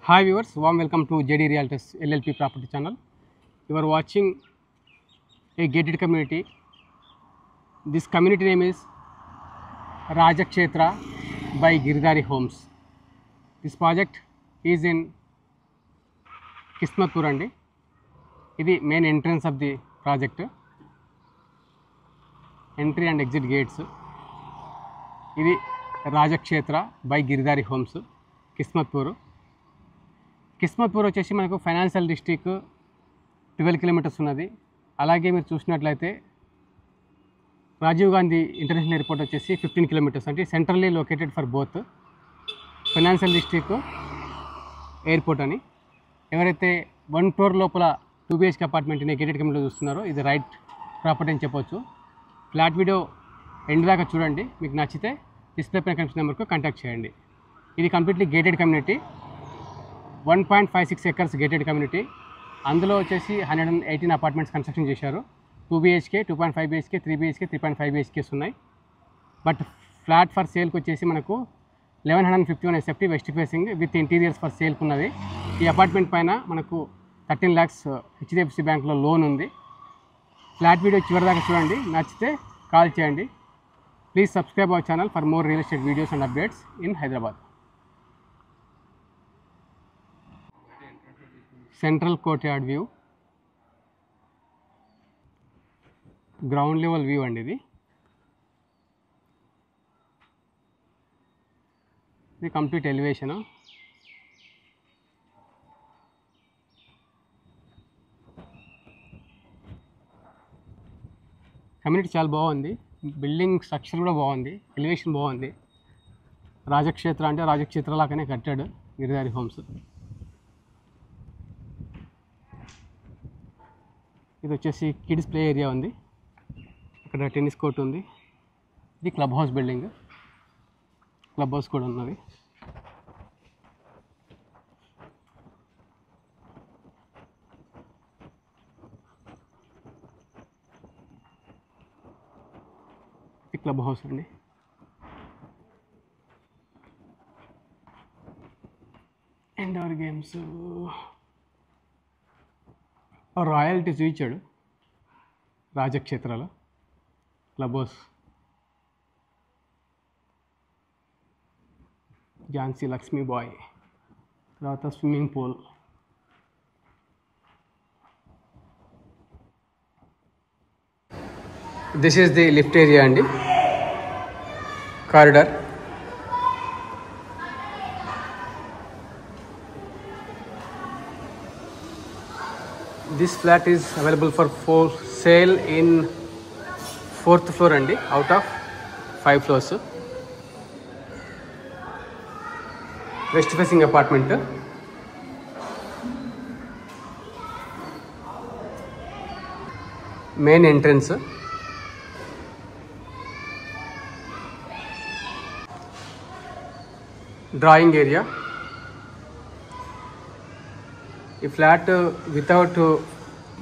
Hi viewers, warm welcome to JD Realtors LLP Property Channel. You are watching a gated community. This community name is Rajakshetra by Giridhari Homes. This project is in Kismatpur andi. This is the main entrance of the project. Entry and exit gates. This is Rajakshetra by Giridhari Homes, Kismatpur. Kismatpur వచ్చేసి మనకు financial district 12 kilometres ఉన్నది. అలాగే మీరు చూసినట్లయితే Rajiv Gandhi international airport వచ్చేసి 15 kilometres, అంటే centrally located for both financial district airport అని. ఎవరైతే 1 crore లోపల 2 BHK అపార్ట్మెంట్ని గేటెడ్ కమ్యూనిటీలో చూస్తున్నారో ఇది రైట్ ప్రాపర్టీ అని చెప్పొచ్చు. ఫ్లాట్ వీడియో ఎండ్ దాకా చూడండి, మీకు నచ్చితే డిస్ప్లే పైన కనిపిస్తున్న నెంబర్కు కాంటాక్ట్ చేయండి. ఇది completely gated community, 1.56 acres gated community. అందులో వచ్చేసి 118 అపార్ట్మెంట్స్ కన్స్ట్రక్షన్ చేశారు. 2 BHK, 2.5 BHK, 3 BHK, 3.5 BHKs ఉన్నాయి. బట్ ఫ్లాట్ ఫర్ సేల్కి వచ్చేసి మనకు 1151 SFT west facing with interiors for సేల్కి ఉన్నది. ఈ అపార్ట్మెంట్ పైన మనకు 13 lakhs HDFC బ్యాంక్లో లోన్ ఉంది. ఫ్లాట్ వీడియో చివరి దాకా చూడండి, నచ్చితే కాల్ చేయండి. Please subscribe our channel for more real estate videos and updates in Hyderabad. Central courtyard view, ground level view అండి. ఇది కంప్లీట్ ఎలివేషన్. కమ్యూనిటీ చాలా బాగుంది, బిల్డింగ్ స్ట్రక్చర్ కూడా బాగుంది, ఎలివేషన్ బాగుంది. రాజక్షేత్ర అంటే రాజక్షేత్ర లాగానే కట్టాడు గిరిధారి హోమ్స్. ఇది వచ్చేసి కిడ్స్ ప్లే ఏరియా ఉంది, ఇక్కడ టెన్నిస్ కోర్ట్ ఉంది. ఇది club house building, club house కూడా ఉన్నది. ఇది క్లబ్ హౌస్ అండి. ఇండోర్ గేమ్స్, రాయల్టీ చూపించాడు రాజక్షేత్రాలో. క్లబ్ హౌస్, ఝాన్సీ లక్ష్మీ బాయ్, తర్వాత swimming pool. This is the lift area అండి, corridor. This flat is available for sale in 4th floor అండి, out of 5 floors. West facing apartment. Main entrance. Drawing area. ఈ flat without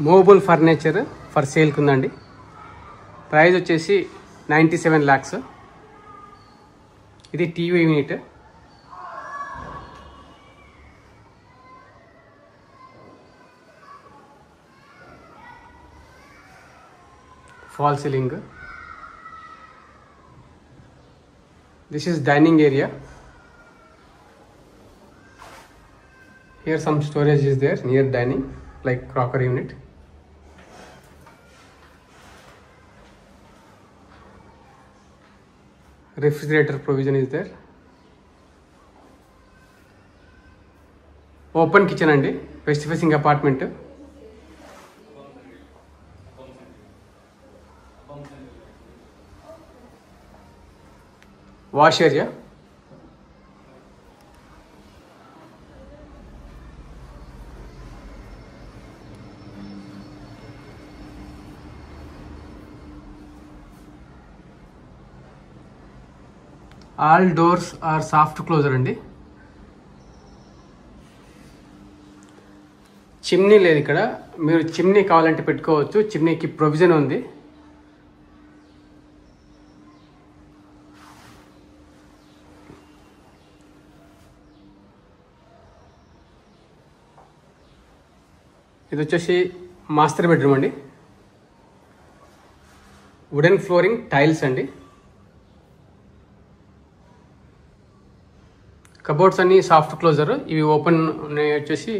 movable furniture for సేల్కి ఉందండి. Price వచ్చేసి 97 lakhs. ఇది TV unit. Fall ceiling. This is dining area. Here some storage is there near dining, like crockery unit. Refrigerator provision is there. Open kitchen andi, west facing apartment. Wash area. All doors are soft closer అండి. Chimney లేదు ఇక్కడ, మీరు chimney కావాలంటే పెట్టుకోవచ్చు, చిమ్నీకి provision ఉంది. ఇది వచ్చేసి master bedroom అండి. వుడెన్ ఫ్లోరింగ్, టైల్స్ అండి. కబోర్డ్స్ అన్ని సాఫ్ట్ క్లోజర్. ఇవి ఓపెన్ వచ్చేసి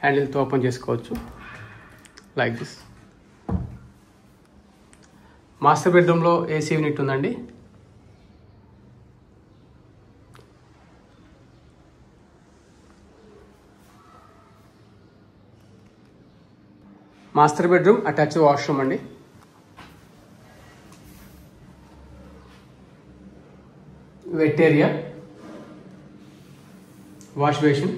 హ్యాండిల్తో ఓపెన్ చేసుకోవచ్చు లైక్ దిస్. మాస్టర్ బెడ్రూమ్లో ఏసీ యూనిట్ ఉందండి. మాస్టర్ బెడ్రూమ్ అటాచ్ వాష్రూమ్ అండి. Wet area, wash basin,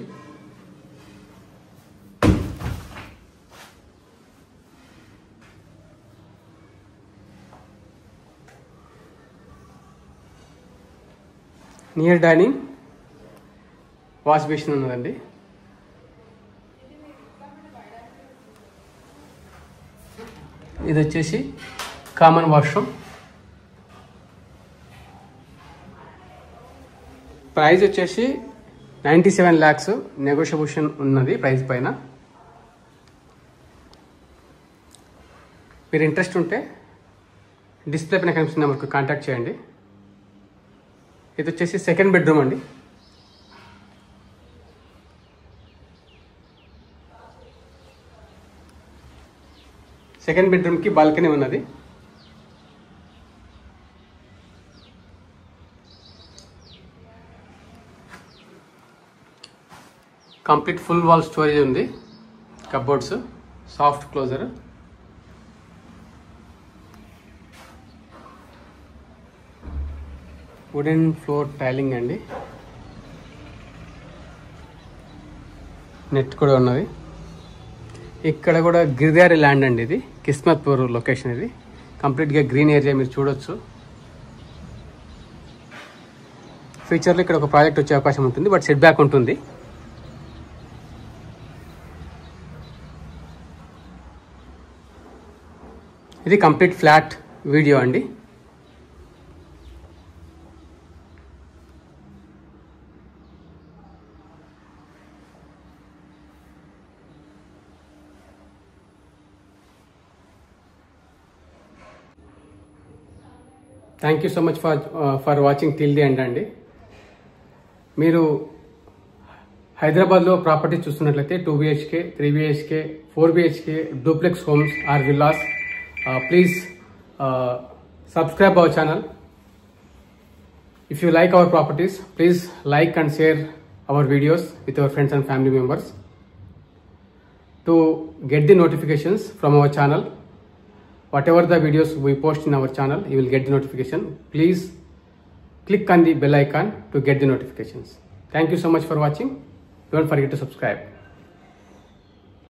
near dining, wash basin ఉన్నదండి. ఇది వచ్చేసి కామన్ వాష్రూమ్. ప్రైస్ వచ్చేసి 97 lakhs. నెగోషియబుల్ ఉన్నది ప్రైస్ పైన. మీరు ఇంట్రెస్ట్ ఉంటే డిస్ప్లే పైన కనిపిస్తున్న నెంబర్కి కాంటాక్ట్ చేయండి. ఇది వచ్చేసి సెకండ్ బెడ్రూమ్ అండి. సెకండ్ బెడ్రూమ్కి బాల్కనీ ఉన్నది. కంప్లీట్ ఫుల్ వాల్ స్టోరేజ్ ఉంది. Cupboards, soft closer. Wooden floor tiling అండి. నెట్ కూడా ఉన్నది. ఇక్కడ కూడా గిరిదారి ల్యాండ్ అండి. ఇది కిస్మత్పూర్ లొకేషన్. ఇది కంప్లీట్గా గ్రీన్ ఏరియా మీరు చూడొచ్చు. ఫ్యూచర్లో ఇక్కడ ఒక ప్రాజెక్ట్ వచ్చే అవకాశం ఉంటుంది, బట్ సెట్ బ్యాక్ ఉంటుంది. ఇది కంప్లీట్ ఫ్లాట్ వీడియో అండి. Thank you so much for watching till the end అండి. మీరు హైదరాబాద్లో ప్రాపర్టీ చూస్తున్నట్లయితే 2 BHK, 3 BHK, 4 BHK duplex homes or villas, please subscribe our channel. If you like our properties, please like and share our videos with your friends and family members. To get the notifications from our channel, whatever the videos we post in our channel, you will get the notification. Please click on the bell icon to get the notifications. Thank you so much for watching. Don't forget to subscribe.